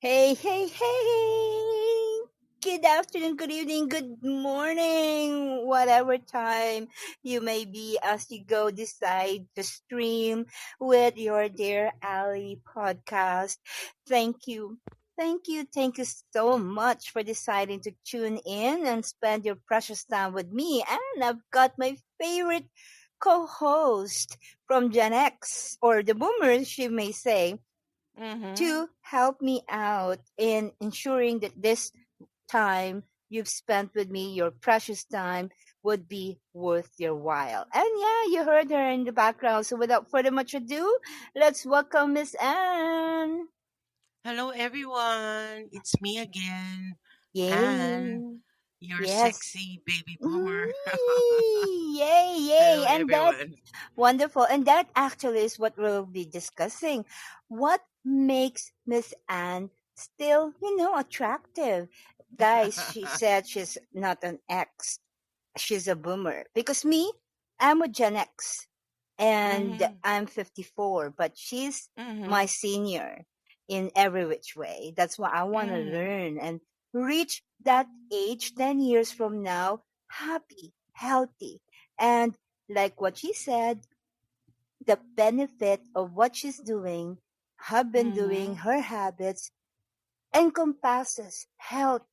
Hey, hey, hey! Good afternoon, good evening, good morning, whatever time you may be as you go decide to stream with your Dear Ali podcast. Thank you. Thank you so much for deciding to tune in and spend your precious time with me. And I've got my favorite co host from Gen X, or the boomers, you may say, Mm-hmm. to help me out in ensuring that this time you've spent with me, your precious time, would be worth your while. And yeah, you heard her in the background. So without further much ado, let's welcome Miss Anne. Hello, everyone. It's me again, Anne, Yay. your Yes. sexy baby boomer. Yay, Hello, yay. And that's everyone. wonderful. And that actually is what we'll be discussing. What makes Miss Anne still, attractive? Guys, she said she's not an X, she's a boomer. Because me, I'm a Gen X and Mm-hmm. I'm 54, but she's Mm-hmm. my senior in every which way. That's why I want to Mm-hmm. learn and reach that age 10 years from now, happy, healthy. And like what she said, the benefit of what she's doing, have been doing, Mm-hmm. her habits encompasses health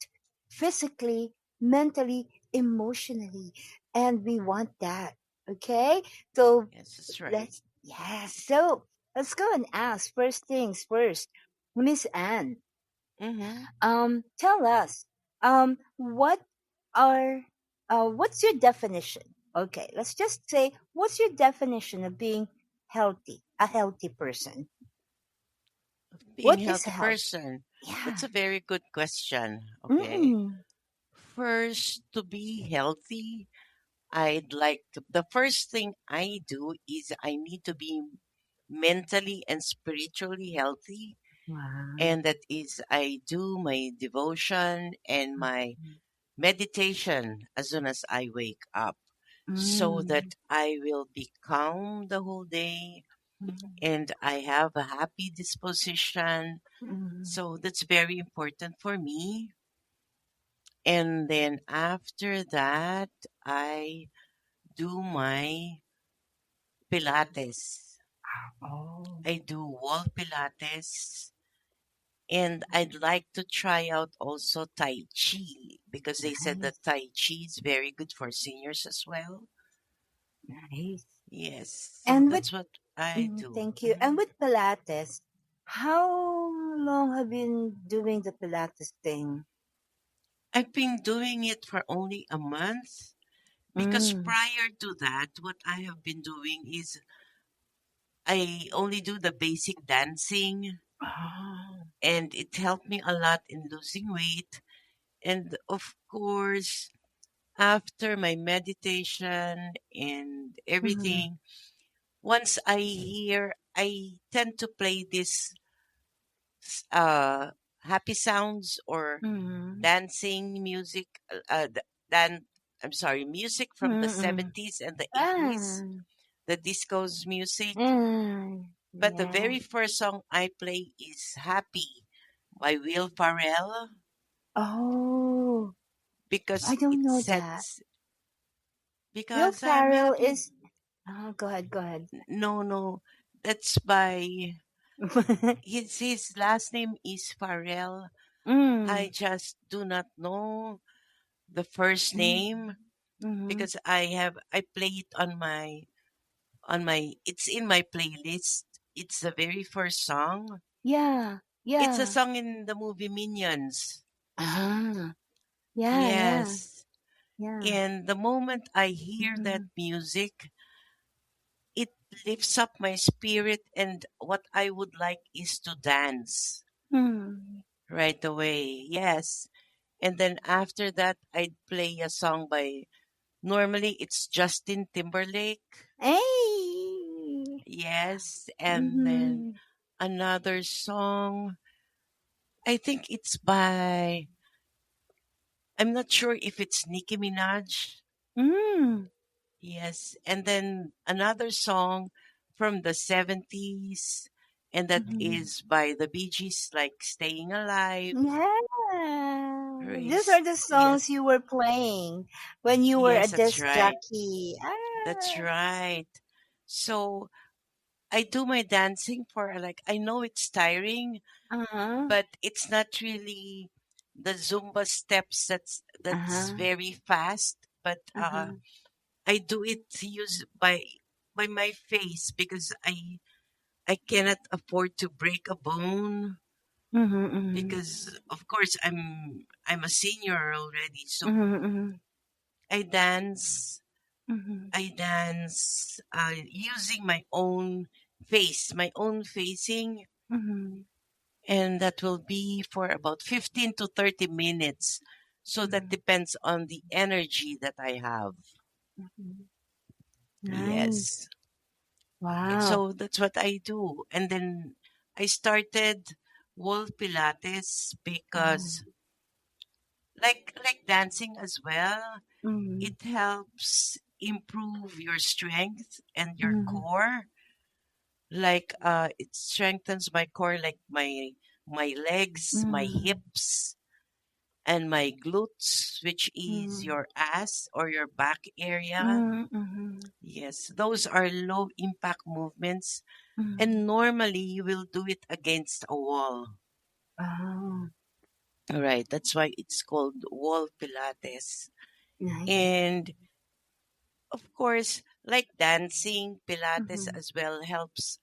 physically, mentally, emotionally. And we want that. Okay? So Yes, that's right. let's go and ask first things first. Miss Anne, Mm-hmm. tell us, what are, what's your definition? Okay, let's just say, what's your definition of being healthy, a healthy person? Being What a is healthy health? person. That's Yeah. a very good question. Okay. Mm, First, to be healthy, I'd like to, the first thing I do is I need to be mentally and spiritually healthy, wow. and that is I do my devotion and my meditation as soon as I wake up so that Mm, I will be calm the whole day mm, and I have a happy disposition. mm, So that's very important for me. And then after that, I do my Pilates. oh, I do wall Pilates. And I'd like to try out also Tai Chi because they said nice, that Tai Chi is very good for seniors as well. nice. Yes, so And with that's what I do. thank you. And with Pilates, how long have you been doing the Pilates thing? I've been doing it for only a month because Mm. prior to that, what I have been doing is I only do the basic dancing Oh. and it helped me a lot in losing weight. And of course, after my meditation and Mm, everything, once I tend to play this uh, happy sounds or mm, dancing music, then I'm sorry, music from the mm. 70s and the 80s, Ah, the disco's music. But the yeah. very first song I play is Happy by Will Farrell Oh, because I it don't know that. sets, Will because I'm Farrell happy. is. Oh, go ahead, go ahead. No, no, that's by his last name is Farrell. I Mm, just do not know the first mm, name mm. because I play it on my it's in my playlist. It's the very first song. Yeah, It's a yeah. song in the movie Minions. Ah, yeah, yeah, Yes. yeah. And the moment I hear that Mm, music, it lifts up my spirit and what I would like is to dance mm. right away. Yes. And then after that I'd play a song by normally it's Justin Timberlake. Hey. Yes. And then Mm-hmm. another song, I think it's by, I'm not sure if it's Nicki Minaj. Mm. Yes. And then another song from the 70s and that Mhm. is by the Bee Gees, like "Staying Alive." Yeah. These Race, are the yes, songs you were playing when you were a yes, that's disc right. jockey. That's Ah. right. So I do my dancing for like I know it's tiring, Uh-huh. but it's not really the Zumba steps that's Uh-huh. very fast. But Uh-huh. I do it use by my face because I cannot afford to break a bone Mm-hmm. because of course I'm a senior already. So Mm-hmm. I dance Mm-hmm. I dance using my own face, my own facing, Mm-hmm. and that will be for about 15 to 30 minutes. So that Mm-hmm. depends on the energy that I have. Mm-hmm. Nice. Yes. Wow. So that's what I do. And then I started wall pilates Oh. because like dancing as well, Mm-hmm. it helps improve your strength and your Mm-hmm. core. Like it strengthens my core, like my legs, my Mm-hmm. hips, and my glutes, which is Mm-hmm. your ass or your back area. Mm-hmm. Yes, those are low impact movements, Mm-hmm. and normally you will do it against a wall. Oh. All right, that's why it's called wall pilates. Nice. And of course, like dancing, pilates Mm-hmm. as well helps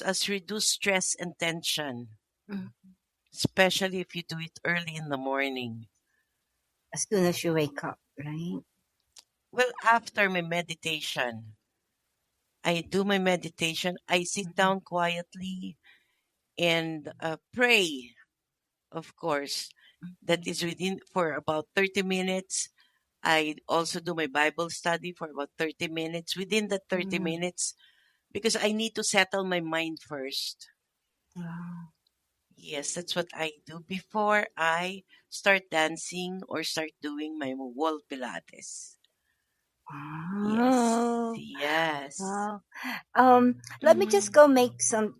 us reduce stress and tension, Mm-hmm. especially if you do it early in the morning. As soon as you wake up, right? Well, after my meditation, I do my meditation. I sit Mm-hmm. down quietly and pray, of course. That is within for about 30 minutes. I also do my Bible study for about 30 minutes. Within that 30 Mm-hmm. minutes, because I need to settle my mind first. Wow. Yes, that's what I do before I start dancing or start doing my wall pilates. Yes, Wow. yes. Wow. Let me just Mm-hmm. go make some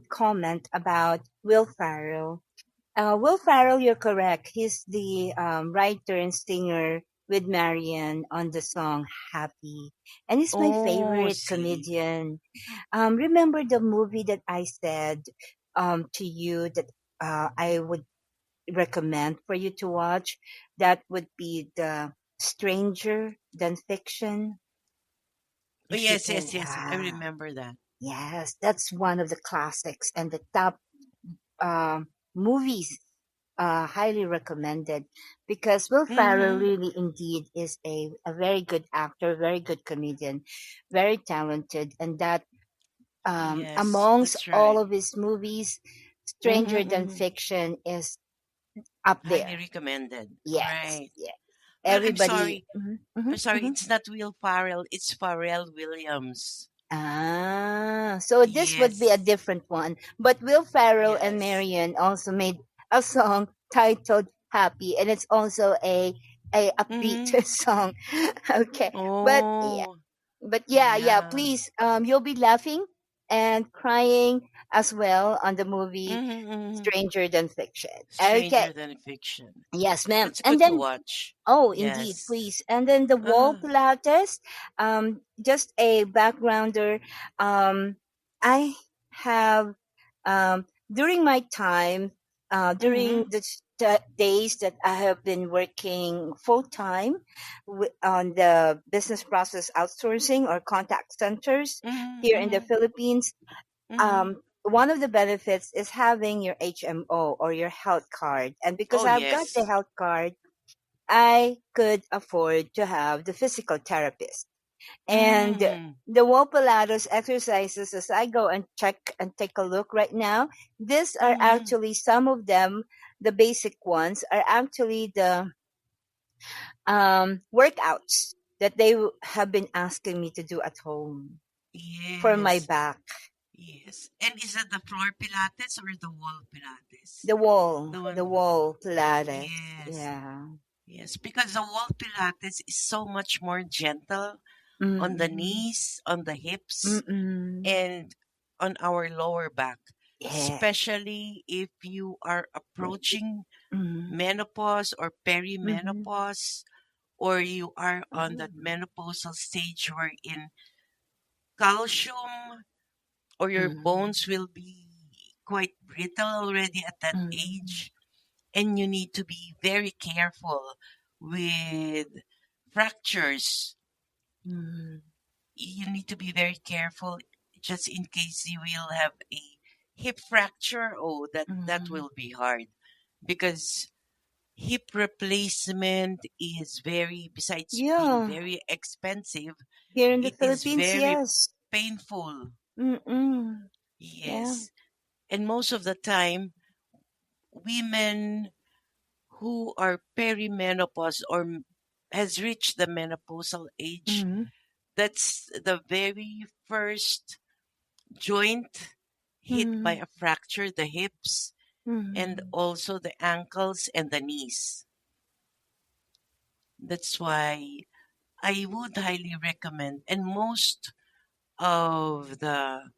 comment about Will Farrell. Will Farrell, you're correct. He's the writer and singer with Marian on the song "Happy," and he's my Oh, favorite see. comedian. Remember the movie that I said to you that I would recommend for you to watch? That would be the Stranger Than Fiction. Oh, If you yes, can, yes, yes. I remember that. yes, that's one of the classics and the top movies. Highly recommended because Will Ferrell Mm-hmm. really indeed is a very good actor, very good comedian, very talented, and that Yes, amongst that's all right. of his movies, Mm-hmm, Stranger Than mm-hmm. Fiction is up Highly there. recommended. Yes, Right. yes. Well, I'm Everybody. sorry. Mhm, I'm mhm, sorry. mhm. It's not Will Farrell. It's Pharrell Williams. So this would be a Yes. different one. But Will Ferrell and Yes. Marian also made a song titled "Happy," and it's also a upbeat Mm-hmm. song. Okay, but yeah, Oh, yeah. yeah. Please, you'll be laughing and crying as well on the movie Mm-hmm, mm-hmm. "Stranger Than Fiction." Okay, Stranger Than Fiction. yes, ma'am. That's And good to then watch. oh, indeed, Yes. please. And then the wall Uh, Pilates, just a backgrounder. I have, during my time, during mm-hmm. the days that I have been working full time on the business process outsourcing or contact centers Mm-hmm, here in the mm-hmm, Philippines, mm-hmm. one of the benefits is having your HMO or your health card. And because Oh, I've got the yes. health card, I could afford to have the physical therapist. And Mm-hmm. the wall Pilates exercises, as I go and check and take a look right now, these are Mm-hmm. actually some of them, the basic ones, are actually the workouts that they have been asking me to do at home for my Yes. back. Yes. And is that the floor Pilates or the wall Pilates? The The one. wall Pilates. Yes. Yeah. Yes. Because the wall Pilates is so much more gentle on the Mm-mm. knees, on the hips, Mm-mm. and on our lower back, Yes. especially if you are approaching Mm-hmm. menopause or Mm-hmm. perimenopause, or you are on that Mm-hmm. menopausal stage wherein calcium or your Mm-hmm. bones will be quite brittle already at that Mm-hmm. age, and you need to be very careful with fractures. Mm-hmm. You need to be very careful just in case you will have a hip fracture. Oh, that Mm-hmm. will be hard because hip replacement is very, besides being Yeah. very expensive, Here in the it is Philippines, very yes. painful. Mm-mm. Yeah. Yes. And most of the time, women who are perimenopause or has reached the menopausal age, Mm-hmm. that's the very first joint hit by Mm-hmm. a fracture, the hips, and Mm-hmm. also the ankles and the knees. That's why I would highly recommend, and most of the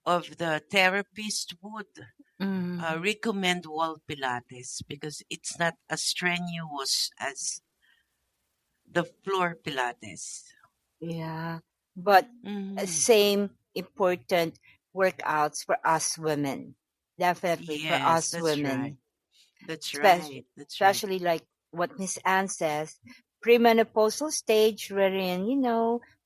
therapists would Mm-hmm. recommend wall Pilates because it's not as strenuous as the floor Pilates. Yeah. But Hmm. same important workouts for us women. Definitely for Yes, us that's right. women. That's especially, right. That's right. especially like what Miss Anne says, premenopausal stage wherein,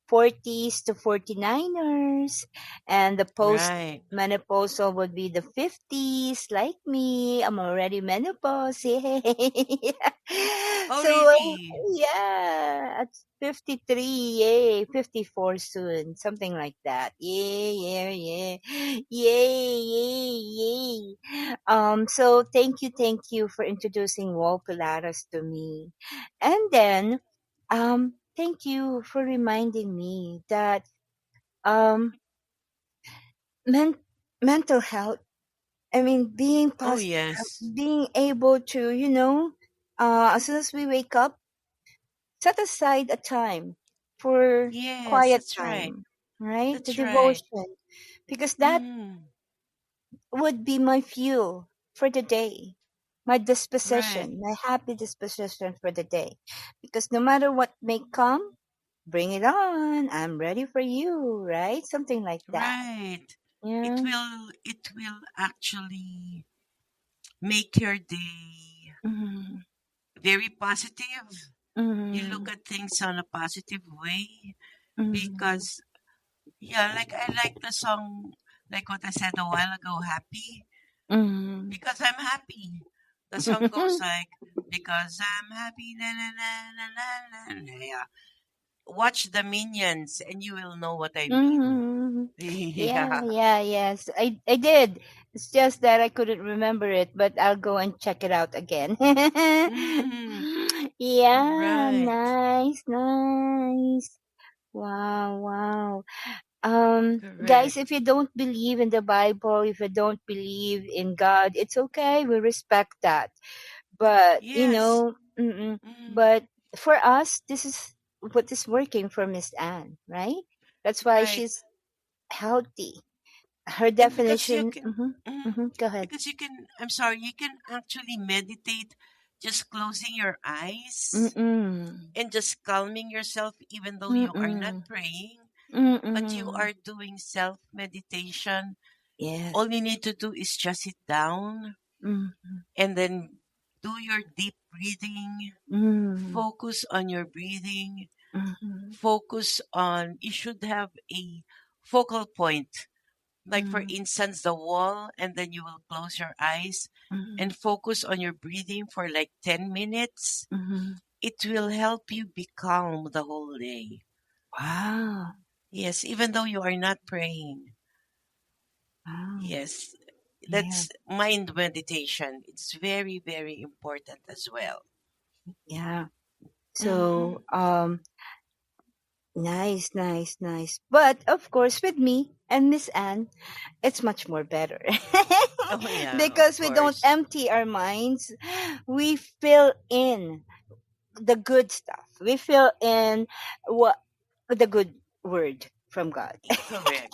40s to 49ers, and the Right. post-menopausal would be the 50s, like me. I'm already menopause. Yay. Oh, So, really? yeah, at 53, yay, 54 soon, something like that. Yay, yeah, yeah. Yay, yay, yay. So thank you for introducing wall Pilates to me. And then, thank you for reminding me that um, men- mental health, I mean, Oh, yes. being able to, as soon as we wake up, set aside a time for Yes, quiet that's right. time, right? The That's right. devotion, because that Mm, would be my fuel for the day, my right. disposition, my happy disposition for the day. Because no matter what may come, bring it on. I'm ready for you, right? Something like that. Right. Yeah. It will actually make your day Mm-hmm. very positive. You Mm-hmm. look at things on a positive way Mm-hmm. because yeah, like I like the song, like what I said a while ago, happy Mm-hmm. because I'm happy. The song goes like, because I'm happy, na na na na na na. Yeah. Watch the Minions and you will know what I mean. Mm-hmm. Yeah, Yeah. yeah, yes. I did. It's just that I couldn't remember it, but I'll go and check it out again. Mm, Yeah, right. nice, nice. Wow, wow. Guys, if Correct. you don't believe in the Bible, if you don't believe in God, it's okay. We respect that. But, Yes. Mm, but for us, this is what is working for Miss Anne, right? That's why right. she's healthy. Her And because you definition, can, mm-hmm, mm, mm-hmm, go ahead. because you can, I'm sorry, you can actually meditate just closing your eyes Mm-mm, and just calming yourself, even though you are not mm-mm, praying, but you mm-mm. are doing self meditation. Yes. All you need to do is just sit down Mm-hmm, and then do your deep breathing, mm-hmm, focus on your breathing, mm-hmm, focus on, you should have a focal point, like for mm-hmm, instance, the wall, and then you will close your eyes mm-hmm, and focus on your breathing for like 10 minutes. mm-hmm. It will help you be calm the whole day. Wow. Yes, even though you are not praying. Wow. Yes, Yeah. that's mind meditation. It's very, very important as well. Yeah. So, Hmm. nice, nice, nice. But of course, with me and Miss Anne, it's much more better Oh, yeah, of because we don't course. empty our minds. We fill in the good stuff. We fill in what the good word from God. Correct.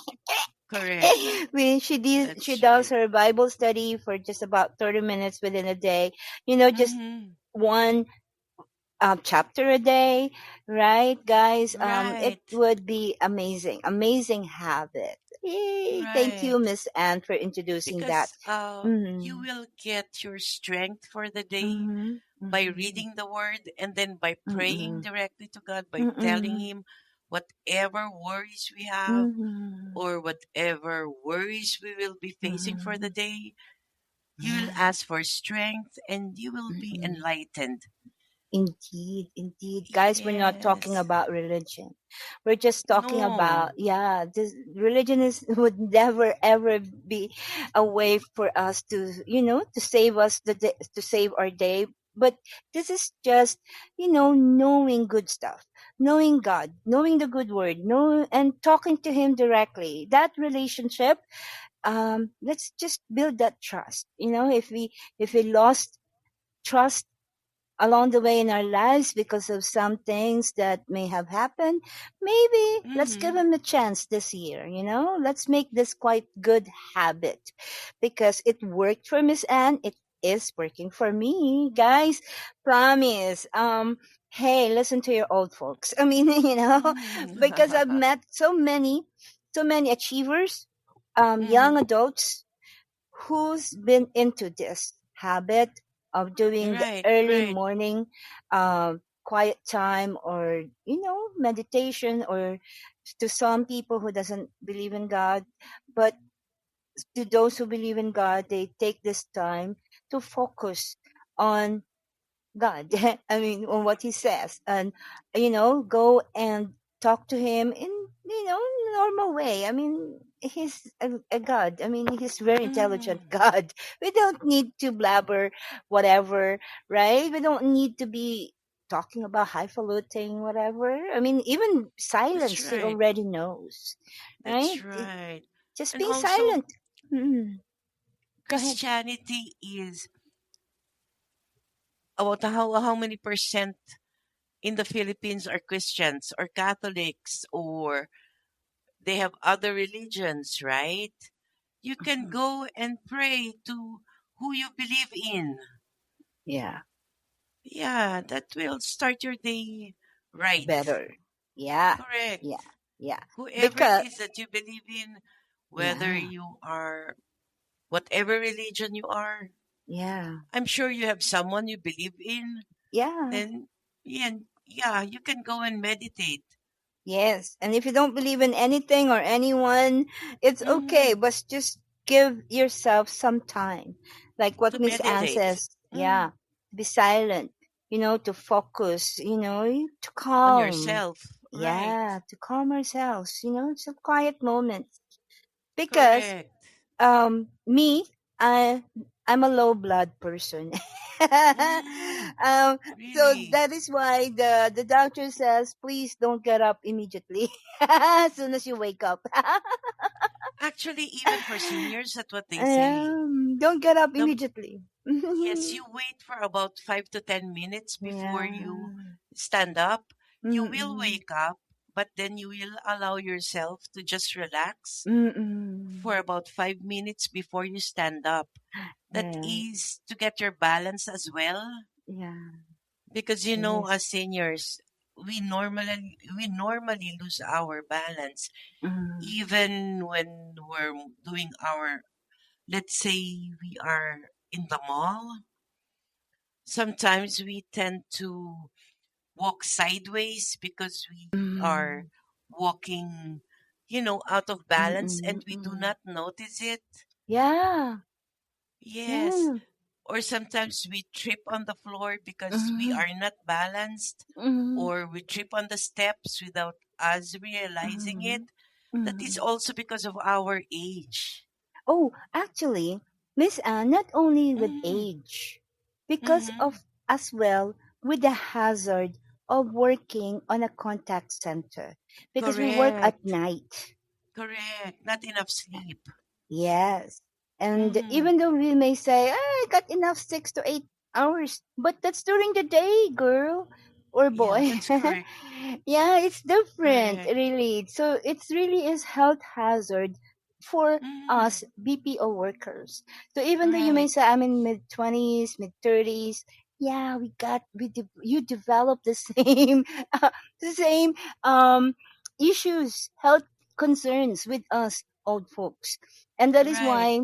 Correct. She That's does right. her Bible study for just about 30 minutes within a day. You know, just Mm-hmm. one chapter a day, right, guys? It Right. would be amazing, amazing habit. Yay. Thank you, Right. Miss Anne, for introducing that. Because you Mm-hmm. will get your strength for the day Mm-hmm. by Mm-hmm. reading the word and then by praying Mm-mm. directly to God, by telling Mm-mm. Him whatever worries we have Mm-hmm. or whatever worries we will be facing for the Mm-hmm. day. You will Yeah. ask for strength and you will be Mm-mm. enlightened. Indeed, indeed. Guys, we're not talking Yes. about religion. We're just talking No. about, yeah, this religion is would never ever be a way for us to, to save us the day, to save our day. But this is just, knowing good stuff, knowing God, knowing the good word, and talking to Him directly. That relationship, let's just build that trust. If we lost trust along the way in our lives because of some things that may have happened, maybe let's give Mm-hmm. him a chance this year, Let's make this quite good habit because it worked for Miss Anne. It is working for me, guys. Promise. Hey, listen to your old folks. I mean, because I've Mm-hmm. met so many achievers, young Mm-hmm. adults who's been into this habit of doing the Right, early right. morning quiet time, or meditation, or to some people who doesn't believe in God, but to those who believe in God, they take this time to focus on God. I mean, on what He says, and go and talk to Him in normal way. I mean, He's a God. I mean, He's very Mm-hmm. intelligent God. We don't need to blabber whatever, right? We don't need to be talking about highfalutin whatever. I mean, even That's silence He right. already knows, right? That's right. Just And being also, silent. Mm. Go ahead. Christianity is about how many percent in the Philippines are Christians or Catholics or they have other religions, right? You can Mhm. go and pray to who you believe in. Yeah, Yeah, that will start your day right. better. Yeah, Correct. yeah, yeah. Whoever it Because is that you believe in, whether yeah, you are whatever religion you are, yeah, I'm sure you have someone you believe in. yeah, Then, yeah, yeah, you can go and meditate. yes. And if you don't believe in anything or anyone, it's okay. Hmm. But just give yourself some time, like what To Miss Anne meditate. says. Mm. Yeah, be silent. To focus. To On calm. yourself. Right. Yeah, to calm ourselves. It's a quiet moment because Correct. me, I'm a low blood person. Mm. So Really. that is why the doctor says, please don't get up immediately as soon as you wake up. Actually, even for seniors, that's what they say. Don't get up The immediately. Yes, you wait for about 5 to 10 minutes before Yeah. you stand up. You will Mm-mm. wake up, but then you will allow yourself to just relax for Mm-mm. about 5 minutes before you stand up. That Yeah. is to get your balance as well. Yeah. Because Yes. as seniors, we normally lose our balance Mm. even when we're doing our, let's say we are in the mall. Sometimes we tend to walk sideways because we are Mm. walking, out of balance and Mm-mm. we do Mm. not notice it. Yeah. Yes. Yeah. Or sometimes we trip on the floor because we Mm. are not balanced, Mm. or we trip on the steps without us realizing it. Mm. That is Mm. also because of our age. Oh, actually, Miss Anne, not only with Mm-hmm. age, because Mm-hmm. of as well with the hazard of working on a contact center, because we work at Correct. night. Correct. Not enough sleep. Yes. And Mm-hmm. even though we may say, I got enough 6 to 8 hours, but that's during the day, girl or Yeah, boy. that's correct. Yeah, it's different, Correct. really. So it's really is health hazard, for Mm-hmm. us BPO workers. So even though you may Right. say I'm in mid 20s, mid 30s, yeah, you develop the same the same um issues, health concerns with us old folks. And that is Right. why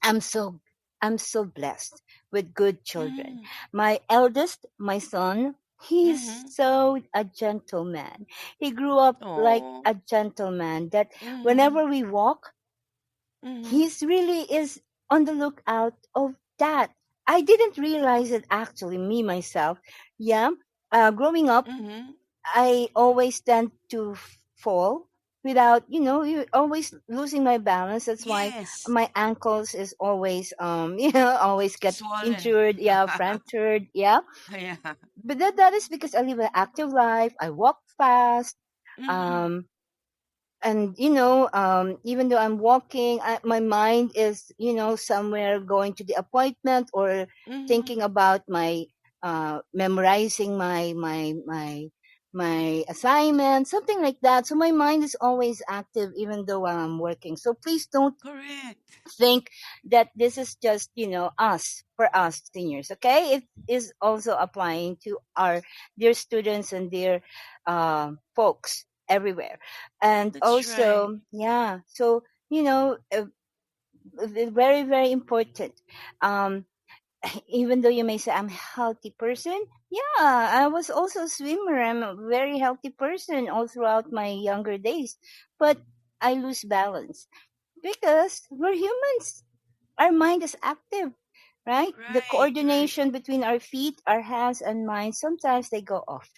I'm so I'm so blessed with good children. Mm-hmm. My eldest, my son, he's Mm-hmm. so a gentleman. He grew up like Oh. a gentleman that Mm-hmm. whenever we walk, Mm-hmm. he's really is on the lookout of that. I didn't realize it actually, me myself. Yeah. Growing up, Mm-hmm. I always tend to fall without, you always losing my balance. That's why Yes. my ankles is always, always get Swollen. injured. Yeah, fractured. Yeah. Yeah. But that is because I live an active life. I walk fast. Mm-hmm. Um, and even though I'm walking, my mind is somewhere going to the appointment or Mm-hmm. thinking about my memorizing my assignment, something like that. So my mind is always active even though while I'm working. So please don't Correct. think that this is just us, for us seniors. Okay, it is also applying to our dear students and dear folks everywhere. And That's right. also, yeah, so very very important. um Even though you may say I'm a healthy person, yeah, I was also a swimmer. I'm a very healthy person all throughout my younger days, but I lose balance because we're humans. Our mind is active, right? The Right. Right. coordination between our feet, our hands, and mind, sometimes they go off.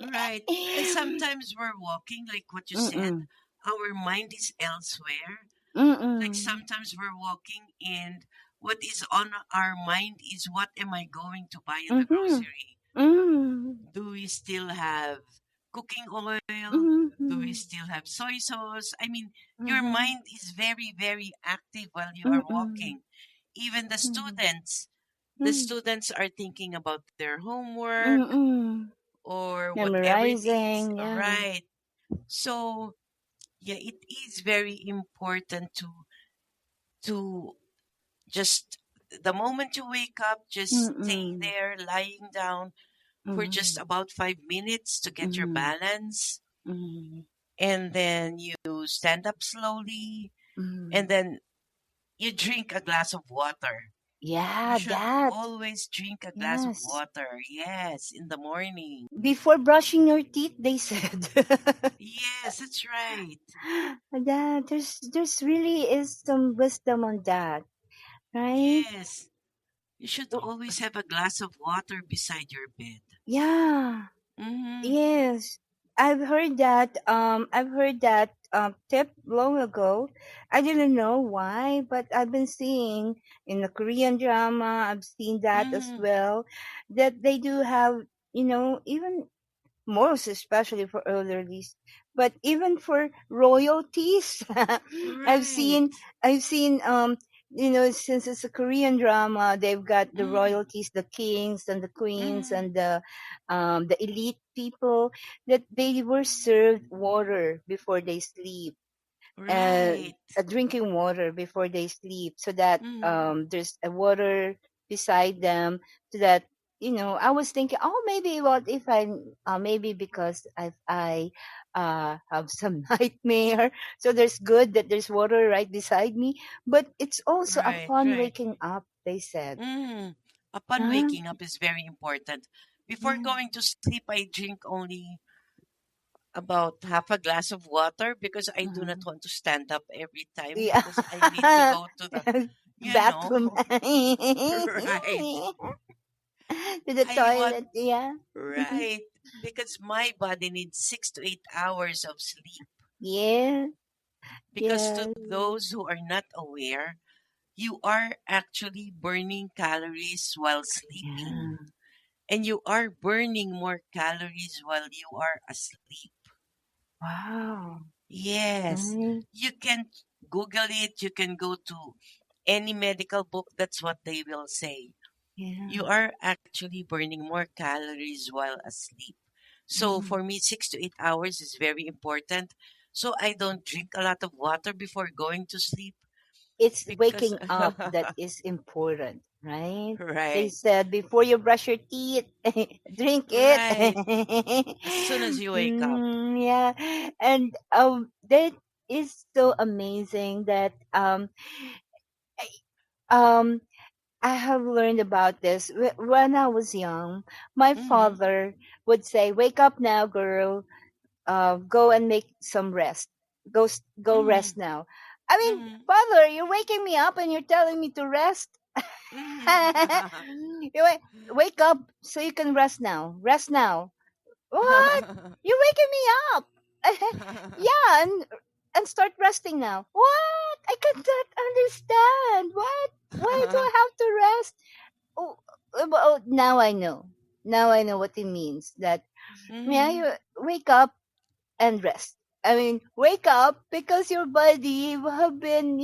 Right. And sometimes we're walking, like what you said, Mm-mm. our mind is elsewhere. Like Mm-mm. sometimes we're walking and what is on our mind is what am I going to buy in the Mm-hmm. grocery? Mm-hmm. Do we still have cooking oil? Do we Mm-hmm. still have soy sauce? I mean, your Mm-hmm. mind is very, very active while you are Mm-mm. walking. Even the Mm-mm. students are thinking about their homework Mm-mm. or whatever it is, Memorizing, yeah. right? So, yeah, it is very important to just the moment you wake up, just stay Mm-mm. there lying down for just Mm-mm. about 5 minutes to get your Mm-mm. balance. Mm-mm. And then you stand up slowly. And Mm-mm. then you drink a glass of water. You Yeah, should that. always drink a glass of Yes. water. Yes, in the morning. Before brushing your teeth, they said. Yes, that's right. That there's really is some wisdom on that, right? Yes. You should always have a glass of water beside your bed. Yeah. Mm-hmm. Yes. I've heard that tip long ago. I didn't know why, but I've been seeing in the Korean drama, I've seen that as Mm-hmm. well, that they do have, even most especially for elderlies, but even for royalties. i've Right. seen i've seen since it's a Korean drama, they've got the Mm-hmm. royalties, the kings and the queens Mm-hmm. and the elite people, that they were served water before they sleep, uh, Right. a drinking water before they sleep, so that Mm-hmm. there's a water beside them, so that I was thinking, oh, maybe what if I maybe because I have some nightmare, so there's good that there's water right beside me, but it's also Right. upon Right. waking up, they said. Mm. Upon Huh? waking up is very important. Before Yeah. going to sleep, I drink only about half a glass of water because I do not Mhm. want to stand up every time Yeah. because I need to go to the, you know, Bathroom. right. To the I want, toilet, yeah. right. Because my body needs 6 to 8 hours of sleep. Yeah, Because to yeah, those who are not aware, you are actually burning calories while sleeping. yeah. And you are burning more calories while you are asleep. Wow. Yes. Right. You can Google it. You can go to any medical book. That's what they will say. Yeah. You are actually burning more calories while asleep. So Mm, for me, 6 to 8 hours is very important. So I don't drink a lot of water before going to sleep It's because waking up that is important, right? They right, said before you brush your teeth, drink it. right. As soon as you wake up. Yeah, and that is so amazing that um I have learned about this when I was young. My Mm-hmm. father would say, "Wake up now, girl. Go and make some rest. Go Mm-hmm. rest now." I mean, Mm-hmm. father, you're waking me up and you're telling me to rest. Mm-hmm. Wake up so you can rest now. Rest now. What? You're waking me up. Yeah, and start resting now. What? I cannot understand. What? Why do I have to rest? Oh, now I know. Now I know what it means. That yeah, Mm-hmm. you wake up and rest. I mean, wake up because your body have been,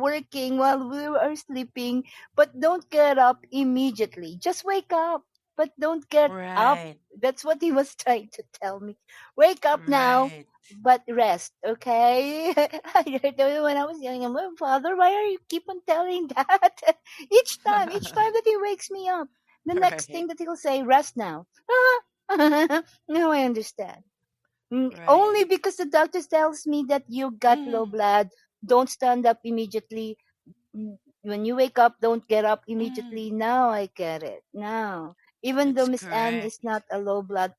working while we are sleeping, but don't get up immediately. Just wake up, but don't get up. Right, That's what he was trying to tell me. Wake up now, right, but rest, okay? I heard that when I was young. I'm like, Father, why are you keep on telling that? Each time that he wakes me up, the next right, thing that he'll say, rest now. Now I understand. right. Only because the doctor tells me that you got low Mm-hmm. blood. Don't stand up immediately. When you wake up, don't get up Mm-hmm. immediately. Now I get it. Now, even though That's Miss Anne is correct. not a low blood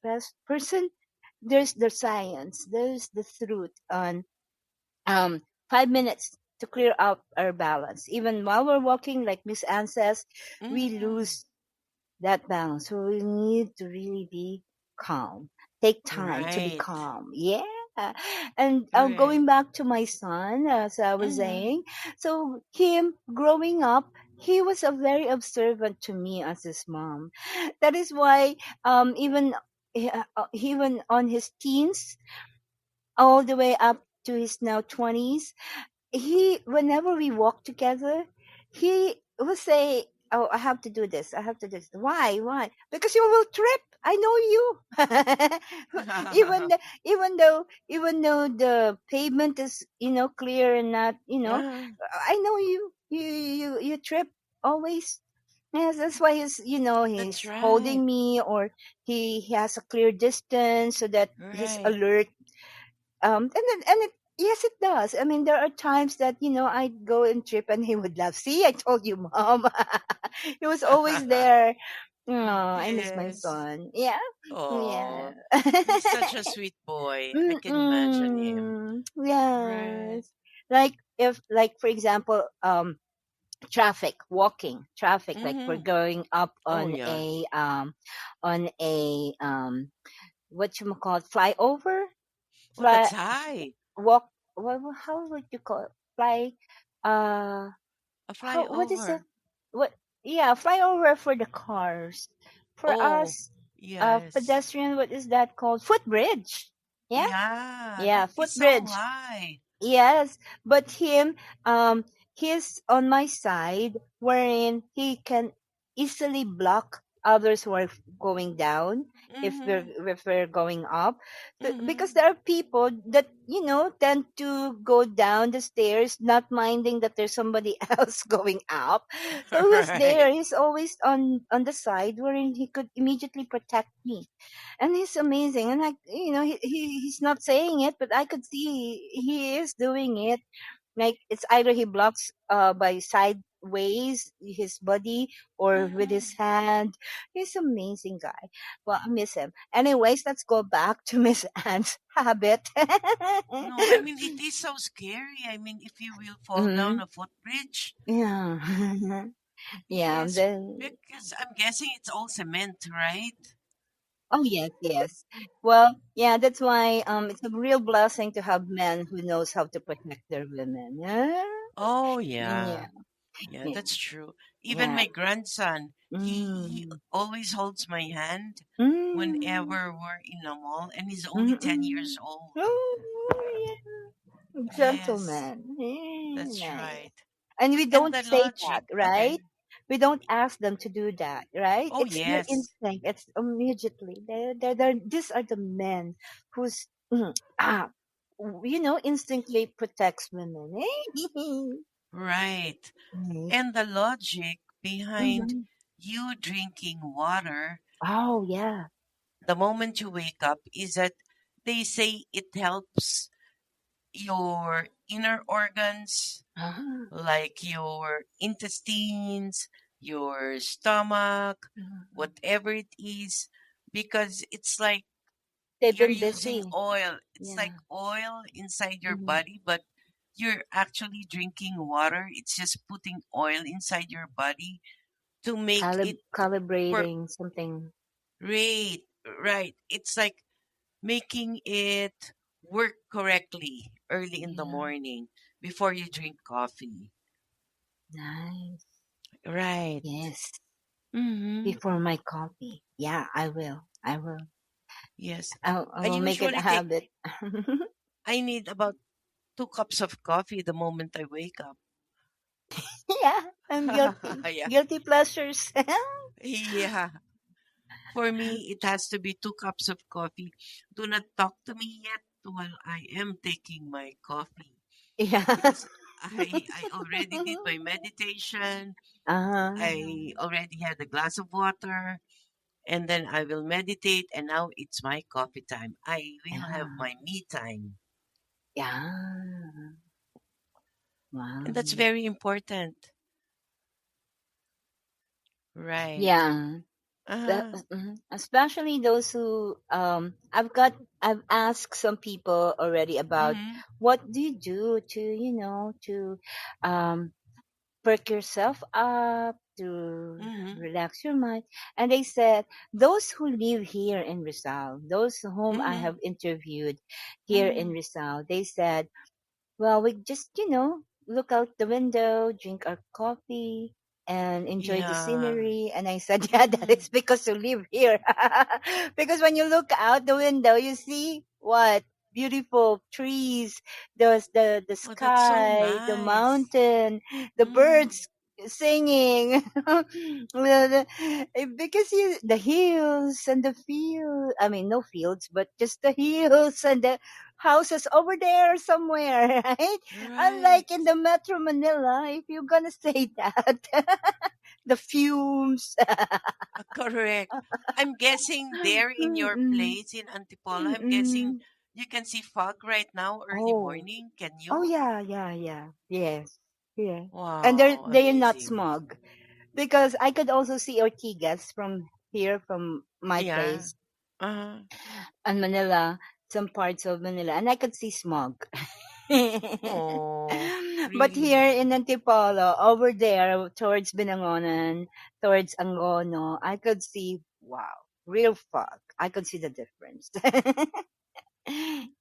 person, there's the science. There's the truth on 5 minutes to clear out our balance. Even while we're walking, like Miss Anne says, we Mm-hmm. lose that balance. So we need to really be calm. Take time to be Right, calm. Yeah. And correct. going back to my son, as I was Mm-hmm. saying, so him growing up, he was a very observant to me as his mom. That is why, even on his teens, all the way up to his now 20s, he whenever we walk together, he will say, "Oh, I have to do this. I have to do this." Why? Because you will trip. I know you. Even though the pavement is clear and not Uh, I know you. You trip always. Yes, that's why that's he's right, holding me, or he has a clear distance so that he's right. alert. Yes, it does. I mean, there are times that I go and trip, and he would laugh. See, I told you, mom. He was always there. Oh, I miss my Yes. son. Yeah, yeah. Oh, he's such a sweet boy. I can imagine him. Right. Yes. Like for example, traffic. Like we're Mm-hmm. going up Oh, yeah. on a what you call it, flyover, Oh, that's fly high. walk. How would you call it? Fly. Uh, A what is it? flyover. What? Yeah, flyover for the cars. For Oh, us, yes. pedestrian. What is that called? Footbridge. Yeah, Yeah, that yeah, is so footbridge. high. Yes, but um, he's on my side, wherein he can easily block others who are going down Mm-hmm. if we're going up. Because Mm-hmm. there are people that tend to go down the stairs, not minding that there's somebody else going up. So he was there. Right. He's always on the side, wherein he could immediately protect me, and he's amazing. And he's not saying it, but I could see he is doing it. Like it's either he blocks by sideways his body or with his Mm-hmm. hand. He's an amazing guy. Well, I miss him. Anyways, let's go back to Miss Anne's habit. No, I mean, it is so scary. I mean, if you will fall down Hmm. a footbridge, Yeah. Yeah. yes, Then. because I'm guessing it's all cement, right? Oh yes, yes. Well, yeah, that's why it's a real blessing to have men who knows how to protect their women. Yeah. Oh, Mm, yeah. yeah. Yeah, Yeah. that's true. Even Yeah. my grandson, he Mm. always holds my hand Mm. whenever we're in a mall, and he's only 10 years Mm-mm. old. Oh, yeah. Yes, Gentleman. Yeah, that's nice. right. And we And don't the say that, logic, okay. right? We don't ask them to do that, right? Oh, It's their yes. instinct. It's immediately. These are the men who's instantly protects women. Right. Right. And the logic behind Mhm. you drinking water Oh, yeah. the moment you wake up is that they say it helps your inner organs, Ah. like your intestines, your stomach, Mhm. whatever it is, because it's like They've you're been using busy. oil. It's like Yeah. oil inside your Mhm. body, but you're actually drinking water. It's just putting oil inside your body to make it per Calibrating something. right. Right. It's like making it work correctly early in the Yeah. morning before you drink coffee. Nice. Right. Yes. Mm-hmm. Before my coffee. Yeah, I will. I will. Yes. I I will make it a usually take, habit. I need about 2 cups of coffee the moment I wake up. Yeah, I'm guilty. Yeah. Guilty pleasures. Yeah. For me, it has to be 2 cups of coffee. Do not talk to me yet while I am taking my coffee Yeah. because I already did my meditation. Uh-huh. I already had a glass of water and then I will meditate and now it's my coffee time. I will have Yeah. my me time. Yeah. And that's Wow. very important. Right. Yeah. Uh-huh. Especially those who I've asked some people already about Mm-hmm. what do you do to to um perk yourself up, to Mm-hmm. relax your mind. And they said those who live here in Rizal, those whom I Mm-hmm. have interviewed here in Mm-hmm. Rizal, they said, well, we just, look out the window, drink our coffee, and enjoy the Yeah. scenery. And I said, yeah, that Mm-hmm. is because you live here. Because when you look out the window, you see what? Beautiful trees, the Oh, that's so sky, the nice. mountain, the Mm-hmm. birds singing. Because the hills and the field, I mean, no fields, but just the hills and the houses over there somewhere, right? Right. Unlike in the Metro Manila, if you're gonna say that, the fumes. Correct. I'm guessing there in your Mm-mm, place in Antipolo, I'm guessing mm-mm. you can see fog right now, early Oh, morning. Can oh you? yeah, yeah, yeah, yes, yeah. And Wow, they're not amazing. smog because I could also see Ortigas from here, from my Yeah. place, Uh-huh. and Manila, some parts of Manila, and I could see smog. Oh, But here really? in Antipolo, over there towards Binangonan, towards Angono, I could see, wow, real fog. I could see the difference.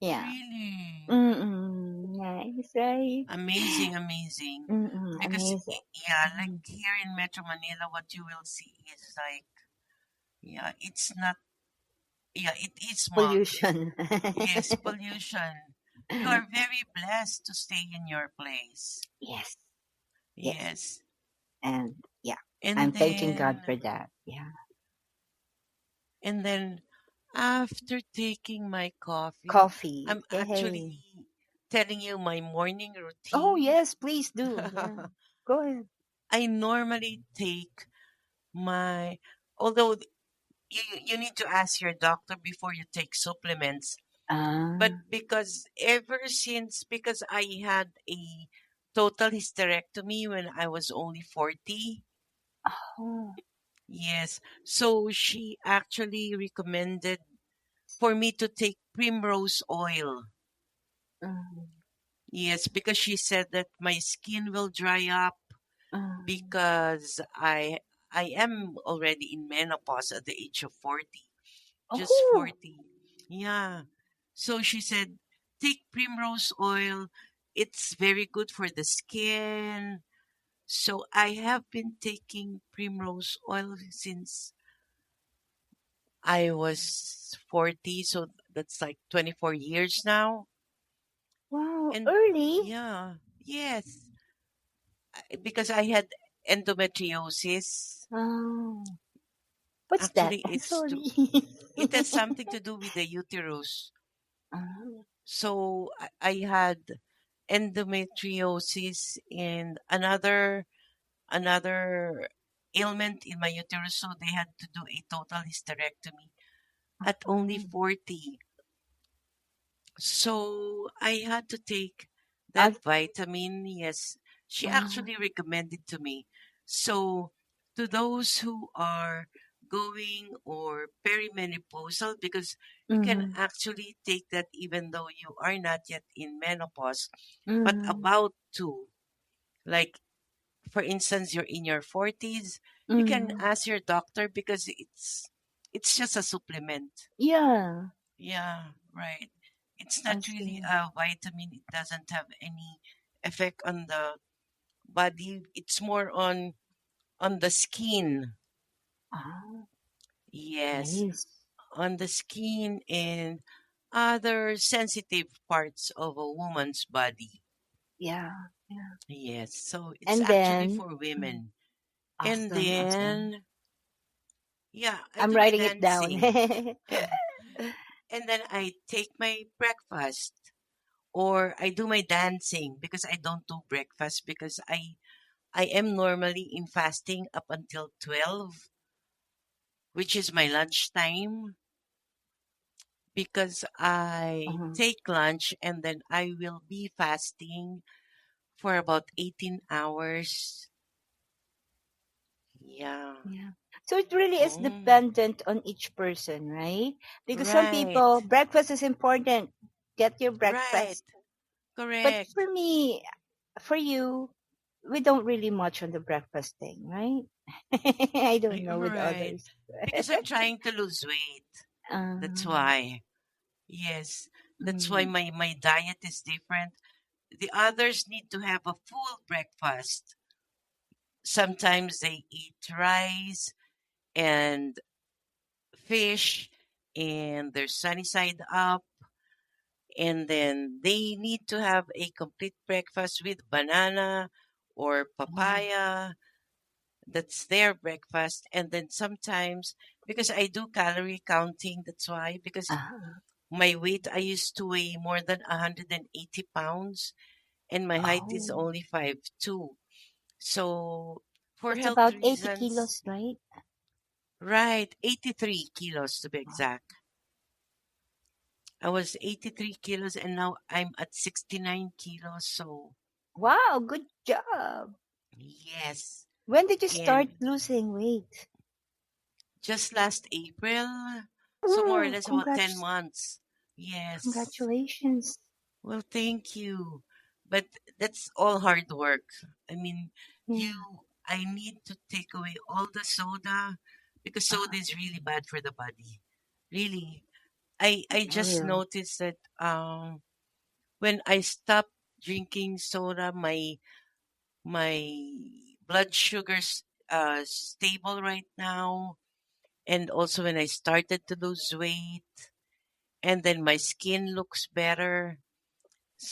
Yeah. Really? Mm-mm. Nice, right? Amazing, amazing. Mm-mm. Because, Amazing. yeah, like Mhm. here in Metro Manila, what you will see is like, yeah, it's not, yeah, it is smog. Pollution. Yes, pollution. You are very blessed to stay in your place. Yes, yes. Yes. And yeah, I'm And thanking God then, for that. Yeah. and then after taking my coffee, Coffee. I'm Hey, actually hey. telling you my morning Oh, routine. yes, please do. Yeah. Go ahead. I normally take my, although you need to ask your doctor before you take supplements, but Ah. because ever since, because I had a total hysterectomy when I was only 40. Oh. Yes. So she actually recommended for me to take primrose oil. Mm, Yes, because she said that my skin will dry up mm. because I am already in menopause at the age of 40. Just Oh, 40. Yeah. So she said, take primrose oil. It's very good for the skin. So I have been taking primrose oil since I was 40. So that's like 24 years now. wow. And Early? yeah, yes, because I had endometriosis. Oh. What's that? Actually, it's to, Sorry. it has something to do with the uterus. Ah. So I had endometriosis and another ailment in my uterus, so they had to do a total hysterectomy at only Mm. 40. So I had to take that As, vitamin. Yes, she uh, actually recommended to me. So to those who are going or perimenopausal, because you can mm, actually take that even though you are not yet in menopause, but mm, about to, like for instance, you're in your 40s, you can mm. ask your doctor because it's just a supplement. Yeah, Yeah, right. It's not I really see. a vitamin. It doesn't have any effect on the body. It's more on the skin. Ah, Yes, nice. on the skin and other sensitive parts of a woman's body. Yeah, yeah. Yes, so it's And actually then, for mm, women. And awesome, awesome. then, yeah, I I'm do my writing it down. dancing. And then I take my breakfast or I do my dancing because I don't do breakfast because I am normally in fasting up until 12, which is my lunchtime, because I Uh-huh. take lunch and then I will be fasting for about 18 hours. Yeah. Yeah. So it really is Mm. dependent on each person, right? Because some Right. people, breakfast is important. Get your Right. breakfast. But Correct. for me, for you, we don't really much on the breakfast thing, right? I don't know with Right. others. Because I'm trying to lose weight. That's um, why. Yes. That's why mm, my diet is different. The others need to have a full breakfast. Sometimes they eat rice and fish and their sunny side up, and then they need to have a complete breakfast with banana or yeah. papaya. That's their breakfast. And then sometimes, because I do calorie counting, that's why, because Uh, my weight, I used to weigh more than 180 pounds and my height is oh, only 5'2". So for that's health about 80 reasons, kilos, right? right, 83 kilos to be Wow, exact. I was 83 kilos and now I'm at 69 kilos. So, wow, good job. yes. When did you start And losing weight? just last April, so more or Oh, less about 10 months. Yes. congratulations. Well, thank you. But that's all hard work. I mean, you, Yeah. I need to take away all the soda because soda is really bad for the body. Really. I I just will. noticed that when I stopped drinking soda, my blood sugar's stable right now, and also when I started to lose weight, and then my skin looks better.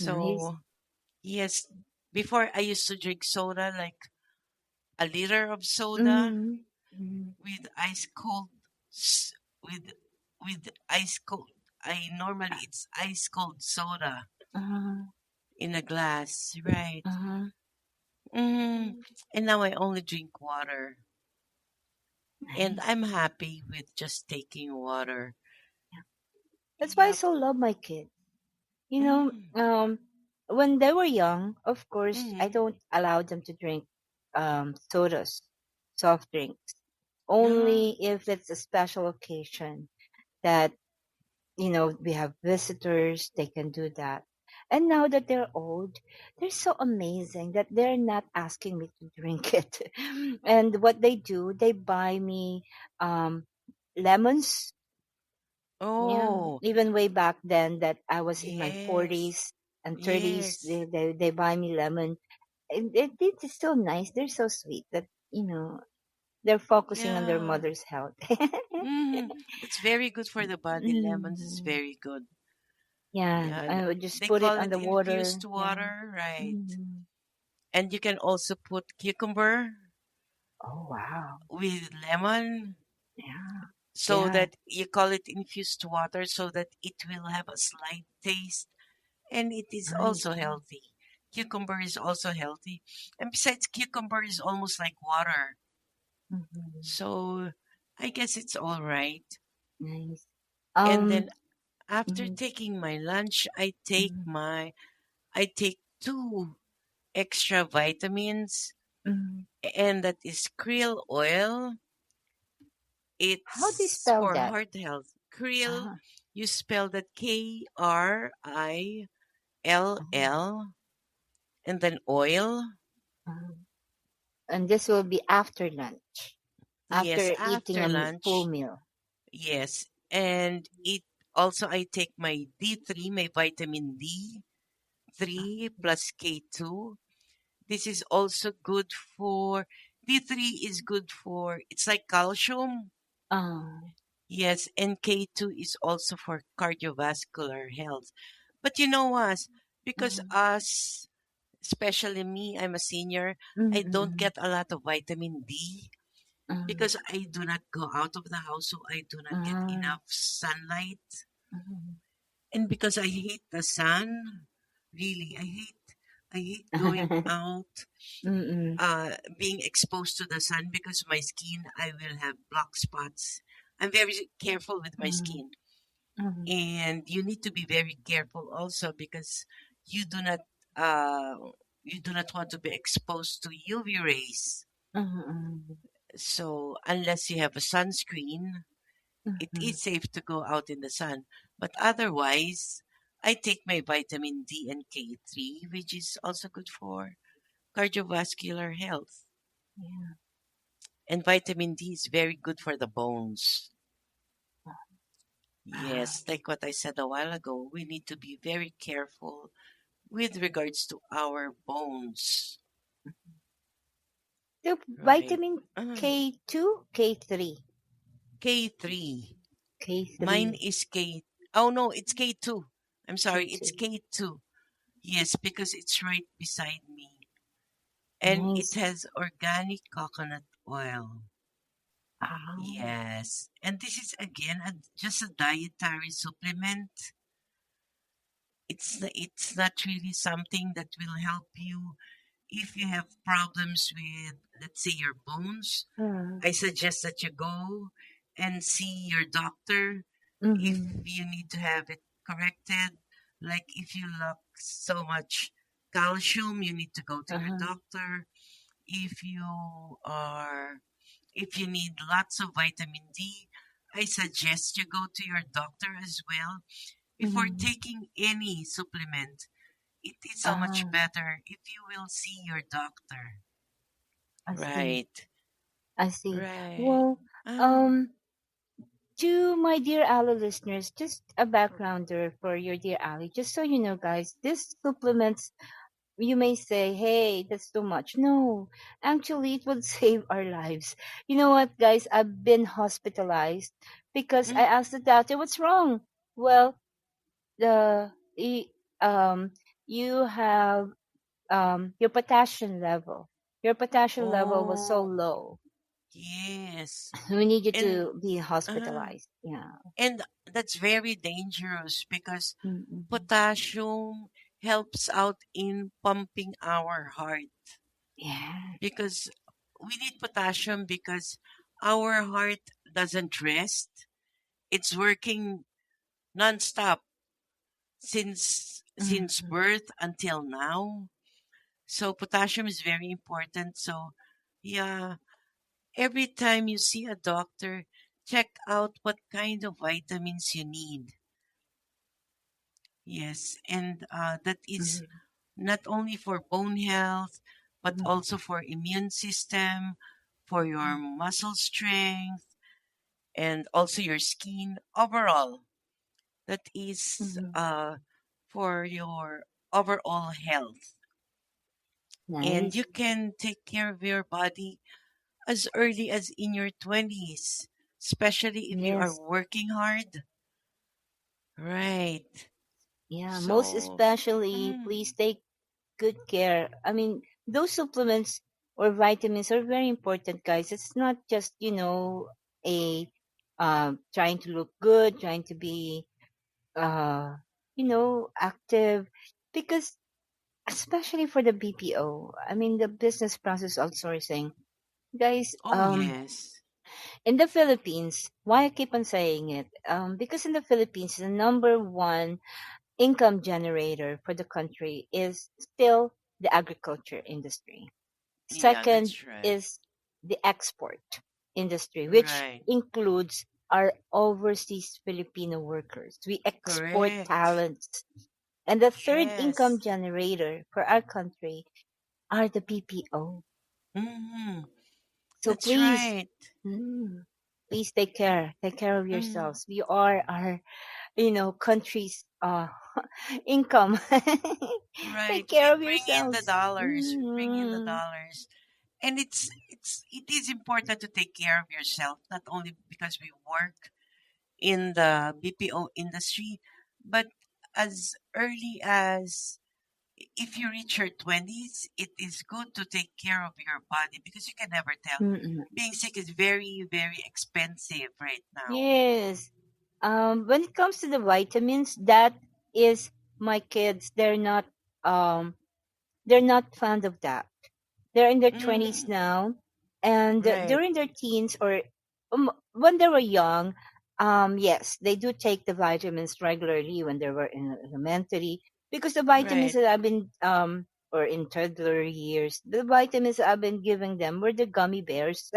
Nice. So yes, before I used to drink soda like a liter of soda Mm. Mm. with ice cold s- with ice cold. I normally it's ice cold soda Uh-huh. in a glass, right? Uh-huh. Mm. And now I only drink water. And Nice. I'm happy with just taking water. Yeah. That's why I Yep. so love my kids. You know, Mm. when they were young, of course, I Mm. don't allow them to drink sodas, soft drinks. Yeah. Only if it's a special occasion that, we have visitors, they can do that. And now that they're old, they're so amazing that they're not asking me to drink it. And what they do, they buy me um, lemons. Yeah, Oh, even way back then that I was in my yes. 40s and 30s, Yes. they buy me lemon. And it's so nice. They're so sweet that, they're focusing on their Yeah. mother's health. That's very good for the body. Lemons is Mhm. very good. Yeah, Yeah. I would just They put it call on it the water. infused Yeah. water, right? Mhm. And you can also put cucumber Oh, wow. with lemon Yeah. so Yeah. that you call it infused water so that it will have a slight taste. and it is Nice. also healthy. Cucumber is also healthy. And besides, cucumber is almost like water. Mhm. So I guess it's all right. Nice. And Um. then after Mhm, taking my lunch, mhm, I take two extra vitamins, mhm. and that is krill oil. How do you It's spell for that? heart health. Krill, Ah. you spell that Krill, and then oil. Mhm. And this will be after lunch, Yes, after eating after a full lunch. meal. Yes, and it also I take my D3, my vitamin D3 plus K2. This is also good for D3 is good for it's like calcium. Ah. Yes, and K2 is also for cardiovascular health. But you know what? Because Mhm, us, especially me, I'm a senior, I don't mhm, get a lot of vitamin D mhm, because I do not go out of the house, so I do not get mhm, enough sunlight. mhm. And because I hate the sun, really, I hate going out, Mm-mm, being exposed to the sun because my skin, I will have black spots. I'm very careful with my mhm, skin, mhm, and you need to be very careful also because you do not, uh, you do not want to be exposed to UV rays. mhm, So unless you have a sunscreen, it mhm. is safe to go out in the sun. But otherwise, I take my vitamin D and K3, which is also good for cardiovascular health. Yeah. And vitamin D is very good for the bones. Ah. Yes, like what I said a while ago, we need to be very careful with regards to our bones. So Right. vitamin Uh, K2, K3, K3. Mine K3, is K. Oh no, it's K2. I'm sorry, it's K2. K2. Yes, because it's right beside me. And it Nice. has organic coconut oil. Ah. Yes. And this is again just a dietary supplement. It's not really something that will help you if you have problems with, let's say, your bones. Mm, I suggest that you go and see your doctor if mhm, you need to have it corrected. Like if you lack so much calcium, you need to go to your uh-huh, doctor. If you are, if you need lots of vitamin D, I suggest you go to your doctor as well before mhm. taking any supplement. It is so much Ah, better if you will see your doctor. I see. Right, I see. right. Well, Uh, um, to my dear Ali listeners, just a backgrounder for your dear Ali. Just so you know, guys, this supplements, you may say, hey, that's too much. No, actually, it would save our lives. You know what, guys? I've been hospitalized because I mm, asked the doctor, what's wrong? Well, the y- um, you have your potassium level. Your potassium level was so oh, low. yes. We need you And to be uh, hospitalized. Yeah. and that's very dangerous because Mm-mm. potassium helps out in pumping our heart Yeah. because we need potassium because our heart doesn't rest. It's working nonstop since Mm-hmm. birth until now. So potassium is very important. So yeah, every time you see a doctor, check out what kind of vitamins you need. Yes, and that is Mm-hmm. not only for bone health, but Mm-hmm. also for immune system, for your muscle strength, and also your skin overall. That is Mm-hmm. for your overall health. And you Nice. can take care of your body as early as in your 20s, especially if you are Yes. working hard. Right. Yeah. Most So, especially, mm, please take good care. I mean, those supplements or vitamins are very important, guys. It's not just, a trying to look good, trying to be, uh, active, because especially for the BPO, I mean the business process outsourcing, guys. Oh, yes. In the Philippines, why I keep on saying it? Because in the Philippines, the number one income generator for the country is still the agriculture industry. Yeah, Second that's right. is the export industry, which Right. includes our overseas Filipino workers. We export Correct. talents. And the third income Yes. generator for our country are the BPO. Mm-hmm. So That's please, right. mm, please take care. Take care of Mm-hmm. yourselves. We are our, country's income. Right. Take We care of bring in the yourselves. dollars. We bring in the Mm, dollars. And it is important to take care of yourself, not only because we work in the BPO industry, but as early as if you reach your 20s, it is good to take care of your body because you can never tell. mm-mm. Being sick is very, very expensive right now. Yes. When it comes to the vitamins, that is my kids. Um, they're not fond of that. They're in their twenties Mm, now, and right, during their teens or when they were young, yes, they do take the vitamins regularly when they were in elementary, because the vitamins right, that I've been or in toddler years, the vitamins that I've been giving them were the gummy bears.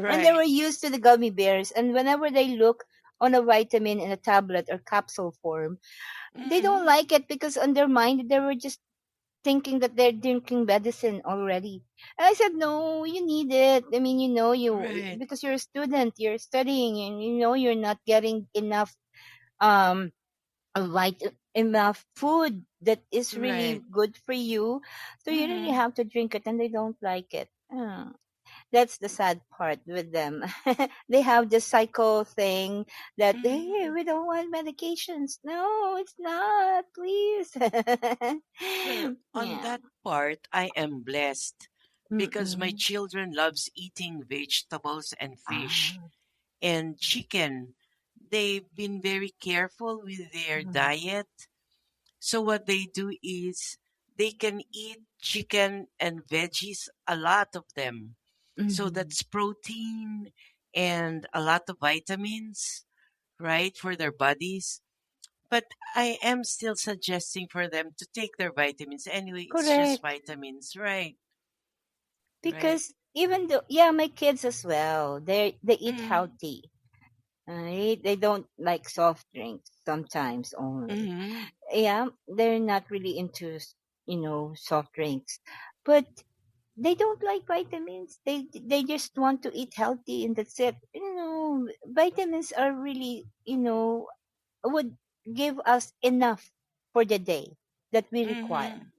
And they right. were used to the gummy bears, and whenever they look on a vitamin in a tablet or capsule form, they don't Mm, like it because on their mind they were just thinking that they're drinking medicine already. And I said, no, you need it. I mean, right, because you're a student, you're studying, and you're not getting enough um enough food that is really right. good for you. So you really Mm, have to drink it, and they don't like it. That's the sad part with them. They have this psycho thing that, hey, mm. we don't want medications. No, it's not. Please. Well, on Yeah. that part, I am blessed because my Mm-mm. children loves eating vegetables and fish Ah. and chicken. They've been very careful with their Mm. diet. So what they do is they can eat chicken and veggies, a lot of them. So Mhm. that's protein and a lot of vitamins, right, for their bodies. But I am still suggesting for them to take their vitamins. Anyway, it's just Correct. vitamins, right? Right. Because even though, yeah, my kids as well, they eat Mm-hmm. healthy. Right? They don't like soft drinks sometimes only. Mm-hmm. Yeah, they're not really into soft drinks, but they don't like vitamins. They just want to eat healthy, and that's it. Vitamins are really would give us enough for the day that we require. Mm-hmm.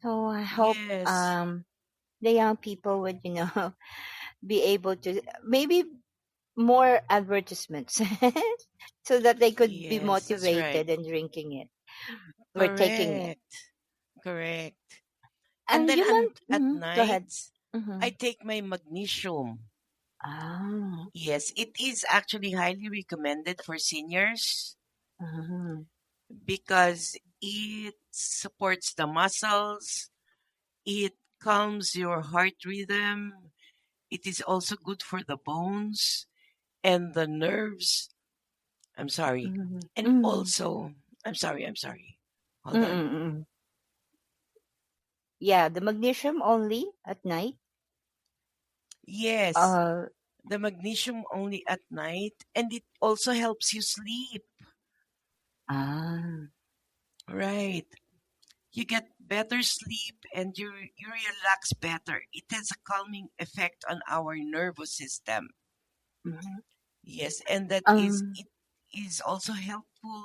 So I hope Yes. the young people would be able to, maybe more advertisements, so that they could be Yes, that's right. motivated in drinking it or taking it. Correct. Correct. And And then you at go ahead. night, Mm-hmm. I take my magnesium. Ah. Yes, it is actually highly recommended for seniors Uh-huh. because it supports the muscles, it calms your heart rhythm, it is also good for the bones and the nerves. I'm sorry. Mm-hmm. And Mm-hmm. also, I'm sorry. Hold on. Mm-mm. Yeah, the magnesium only at night. Yes, Uh, the magnesium only at night, and it also helps you sleep. ah, Right. You get better sleep and you relax better. It has a calming effect on our nervous system. mhm. Yes, and that is um, it is also helpful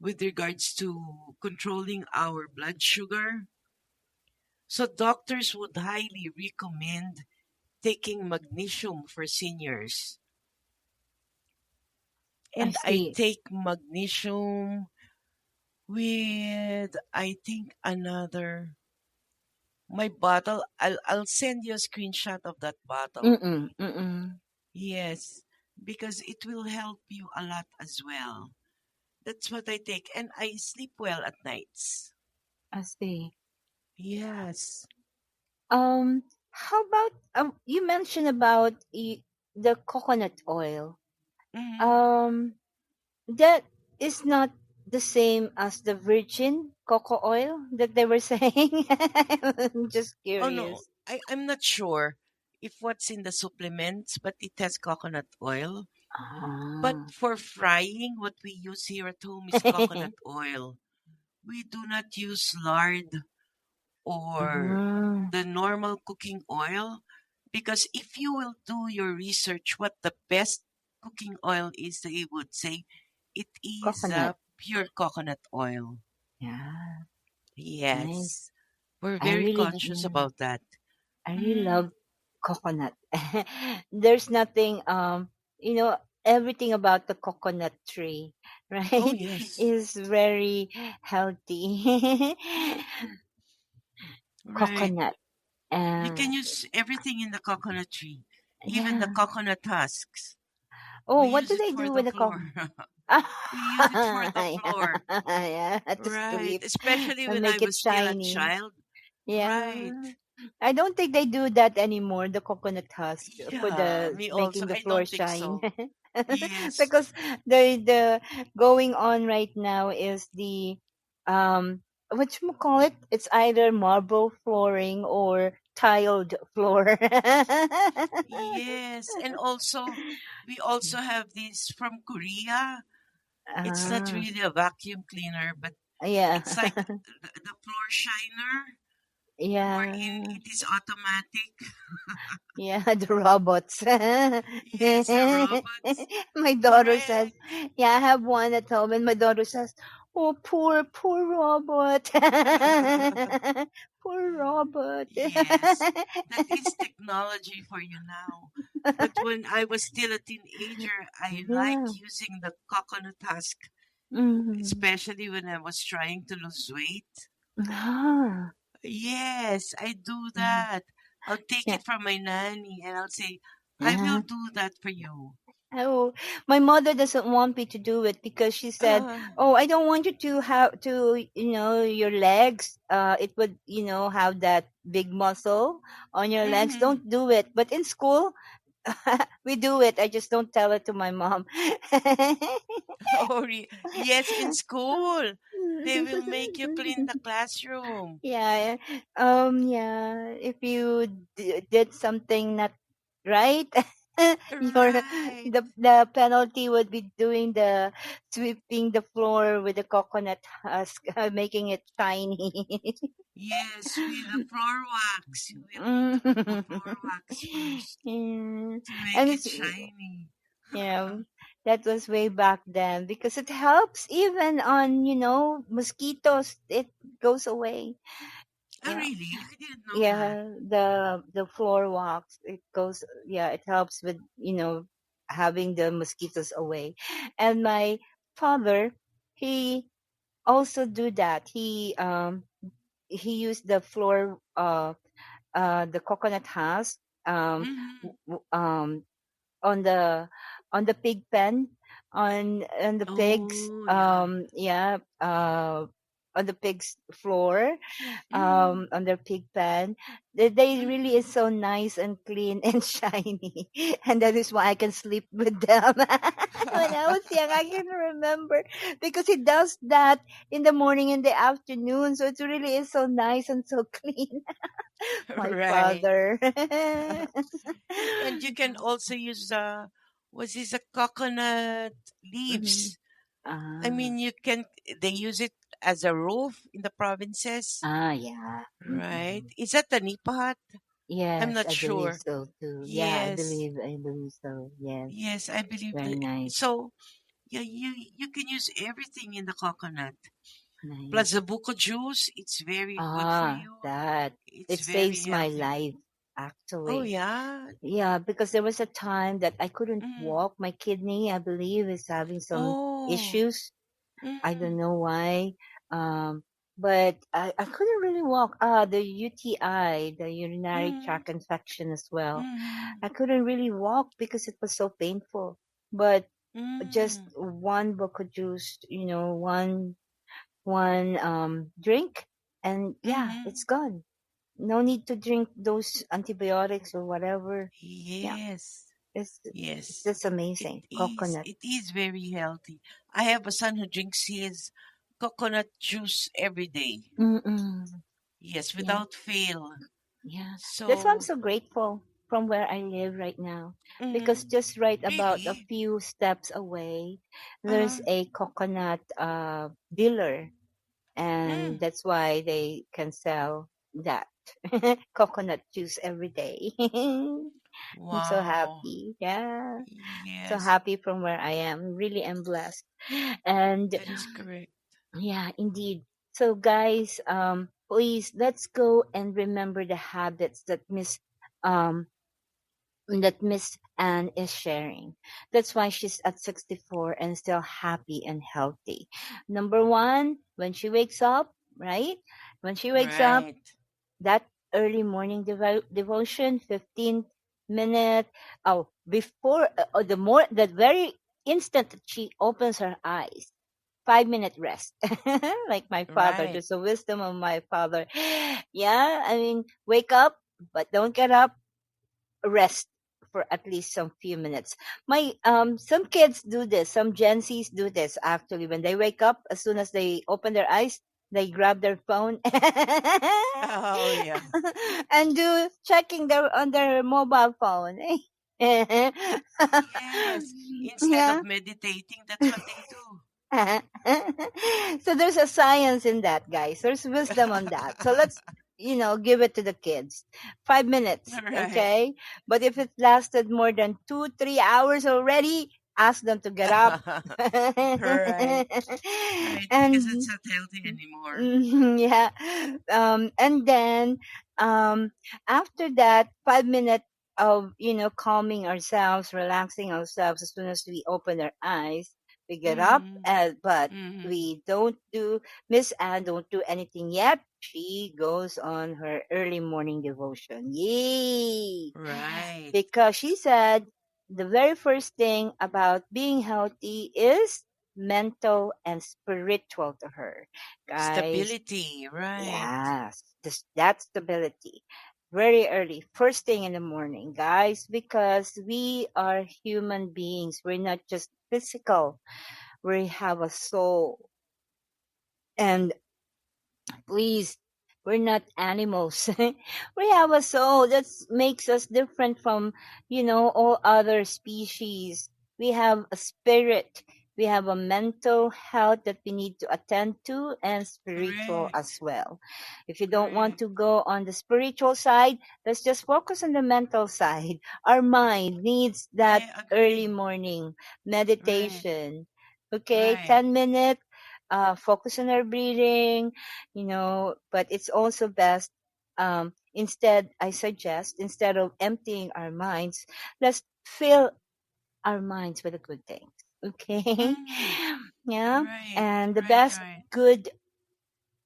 with regards to controlling our blood sugar. So doctors would highly recommend taking magnesium for seniors. I And I see. take magnesium with I think another my bottle. I'll send you a screenshot of that bottle. Mm-mm. Mm-mm. Yes, because it will help you a lot as well. That's what I take. And I sleep well at nights. I see. Yes. How about you mentioned about the coconut oil. Hmm. Um, that is not the same as the virgin cocoa oil that they were saying. I'm just Oh no, curious. I'm not sure if what's in the supplements, but it has coconut oil. But Ah. for frying, what we use here at home is coconut oil. We do not use lard or Mm, the normal cooking oil because if you will do your research, what the best cooking oil is, they would say it is coconut. pure coconut oil. Yeah, nice. Yes, we're I very really, conscious yeah, about that. I really Mm. love coconut. There's nothing, everything about the coconut tree, Oh, right, yes. is very healthy. Mm. Right. Coconut. You Uh, can use everything in the coconut tree, even the yeah. coconut husks. Oh, We what use do it they for do the with the floor. coconut? We use it for the Yeah, floor. yeah, to Right. sweep Especially and when I make it was still a shiny. child. Yeah. Right. I don't think they do that anymore, the coconut husk for Yeah, the me also. making the I floor don't think shine. so. Yes. Because the going on right now is the what you call it? It's either marble flooring or tiled floor. Yes. And also, we also have this from Korea. It's not Ah, really a vacuum cleaner, but yeah. it's like the floor shiner, wherein Yeah. it is automatic. Yeah, the robots. Yes, the robots. My daughter says, Correct. yeah, I have one at home, and my daughter says, oh, poor robot. Poor robot. Yes, that is technology for you now. But when I was still a teenager, I like Yeah. using the coconut husk, Mm. especially when I was trying to lose weight. Ah. Yes, I do Mm. that. I'll take Yeah. it from my nanny and I'll say, I will Uh-huh. do that for you. Oh, my mother doesn't want me to do it because she said, Uh, "Oh, I don't want you to have to, your legs. It would, have that big muscle on your legs. mhm. Don't do it." But in school, we do it. I just don't tell it to my mom. Oh, yes, in school, they will make you clean the classroom. Yeah, yeah. If you did something not right, your Right. the penalty would be doing the sweeping the floor with the coconut husk, making it shiny. Yes, with the floor wax. You will need to put the Mm. floor wax first Yeah. to make And it it's, shiny. that was way back then because it helps even on mosquitoes. It goes away. Oh, Yeah. really? I didn't know that. Yeah, the floor walks, it goes, yeah, it helps with having the mosquitoes away. And my father, he also do that. He used the floor, the coconut husk, Hmm. on the pig pen, on the pigs, Oh, yeah. yeah, on the pig's floor, Mm-hmm. on their pig pen. They really is Mm-hmm. so nice and clean and shiny, and that is why I can sleep with them. When I was young, I can remember because he does that in the morning and the afternoon, so it really is so nice and so clean. My Right. father. And you can also use was this a coconut Mhm. leaves? I Ah, mean, they use it as a roof in the provinces, yeah. right? Mm-mm. Is that the nipat? I'm Yes, not I believe sure. so too. Yeah, Yes, I believe so. Yes, yes, I believe very that. nice, So, yeah, you can use everything in the coconut. Plus nice. the buko juice, it's very good for Ah, you. that It's it very saves my healthy. life Oh actually. yeah. Yeah, because there was a time that I couldn't Mm. walk. My kidney, I believe, is having some Oh. issues. I don't Mm. know why. Um, but I couldn't really walk. The UTI, the urinary Mm. tract infection as well. Mm. I couldn't really walk because it was so painful. But just Mm. one boca juice, one drink, and yeah, Mm-hmm. it's gone. No need to drink those antibiotics or whatever. Yeah, Yes. it's it's Yes. just amazing. Coconut. It is very healthy. I have a son who drinks his coconut juice every day. Mm-mm. Yes, Yeah, without fail. yeah. That's why I'm So, so grateful from where I live right now, because mm, just right about a really? few steps away, Uh, there's a coconut dealer, and mm, that's why they can sell that coconut juice every day. I'm so wow. happy. Yeah. So Yes, happy from where I am. Really am blessed. And that is correct. yeah, indeed. So guys, please let's go and remember the habits um that Miss Anne is sharing. That's why she's at 64 and still happy and healthy. Number one, when she wakes up, right? When she wakes up, Right, that early morning devotion, 15 minute, before, the very instant that she opens her eyes, 5-minute rest. Like my father, right. there's a wisdom of my father. Yeah, I mean, wake up, but don't get up, rest for at least some few minutes. My Some kids do this, some Gen Zs do this actually. When they wake up, as soon as they open their eyes, they grab their phone Oh, yeah. and do checking on their mobile phone. Yes. Instead Yeah. of meditating, that's what they do. So there's a science in that, guys. There's wisdom on that. So let's, give it to the kids. 5 minutes, Right. okay? But if it lasted more than 2, 3 hours already, ask them to get up. Right. Right. Because it's And not healthy anymore. yeah. And then um, after that 5 minute of calming ourselves, relaxing ourselves, as soon as we open our eyes, we get up. Mm, But mm, we don't do Miss Anne don't do anything yet. She goes on her early morning devotion. Yay! right. Because she said the very first thing about being healthy is mental and spiritual to her. Guys, Stability. Right. yes, that stability. Very early, first thing in the morning, guys, because we are human beings. We're not just physical. We have a soul. And please, we're not animals. We have a soul that makes us different from, all other species. We have a spirit. We have a mental health that we need to attend to, and spiritual Correct. as well. If you don't want Correct. to go on the spiritual side, let's just focus on the mental side. Our mind needs that I early agree. morning Right. meditation. Okay, Right. 10 minutes, focus on our breathing, but it's also best, I suggest, instead of emptying our minds, let's fill our minds with the good things. Okay. Mm, Yeah. right. And the Right. best Right. good,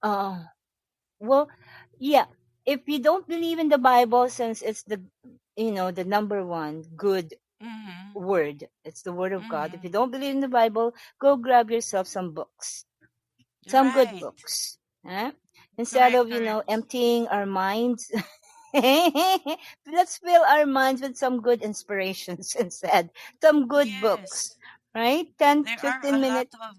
uh well, yeah, if you don't believe in the Bible, since it's the number one good Mm, word, it's the word of God. If you mm, don't believe in the Bible, go grab yourself some books, some good right. books. Eh? Instead Correct. of, Correct. emptying our minds, let's fill our minds with some good inspirations instead. Some good books, Yes. right? 10, There are a 15 lot minutes. of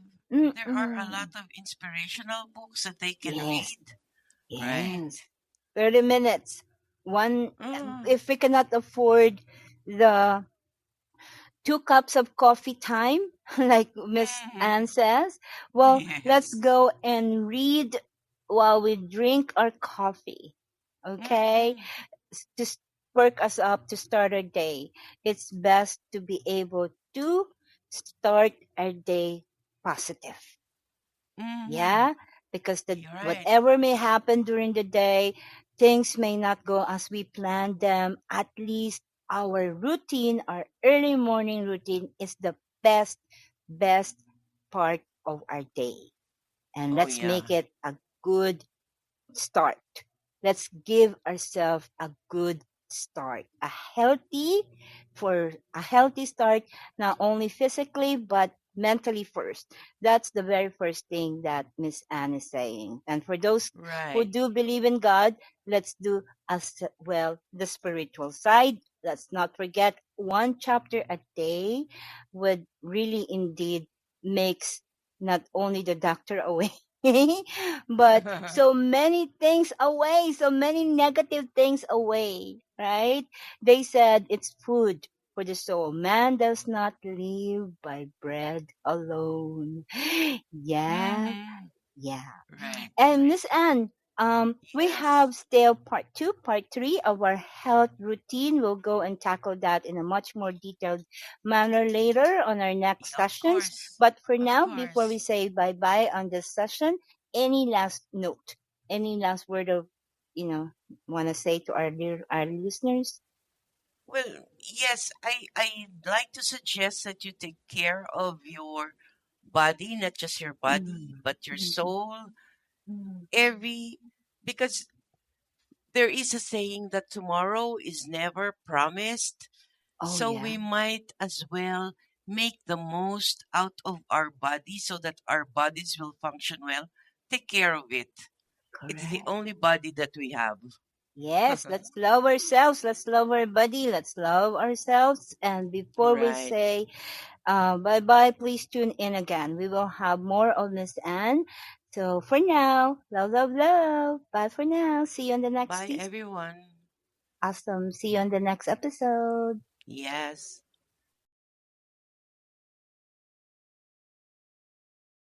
there are a Mm-mm. lot of inspirational books that they can Yes, read. Right. yes. 30 minutes. One, Mm, if we cannot afford the 2 cups of coffee time, like Miss Anne mm, says, well, let's yes. go and read while we drink our coffee. Okay? Mm, To perk us up to start our day. It's best to be able to start our day positive. mm, Yeah, because the you're right. whatever may happen during the day, things may not go as we planned them. At least our routine, our early morning routine, is the best part of our day. And Oh let's yeah. make it a good start. Let's give ourselves a good start, a healthy for a healthy start, not only physically but mentally first. That's the very first thing that Miss Anne is saying. And for those who Right. do believe in God, let's do as well the spiritual side. Let's not forget one chapter a day would really indeed makes not only the doctor away, but so many things away, so many negative things away, right? They said it's food for the soul. Man does not live by bread alone. Yeah, Mm-hmm. yeah. Right, And right. Miss Anne, we Yes. have still part two, part three of our health routine. We'll go and tackle that in a much more detailed manner later on our next Of sessions. course. But for Of now, before we course. say bye bye on this session, any last note, any last word of, want to say to our listeners? Well, yes, I'd like to suggest that you take care of your body, not just your body, Mm, but your mm, soul. mm. Every because there is a saying that tomorrow is never promised, Oh, so yeah, we might as well make the most out of our body so that our bodies will function well. Take care of it. It's the correct. only body that we have. Yes, let's love ourselves. Let's love our body. Let's love ourselves. And before we Right. say bye bye, please tune in again. We will have more of Miss Anne. So for now, love, love, love. Bye for now. See you on the next Bye, season. everyone. Awesome. See you on the next episode. Yes.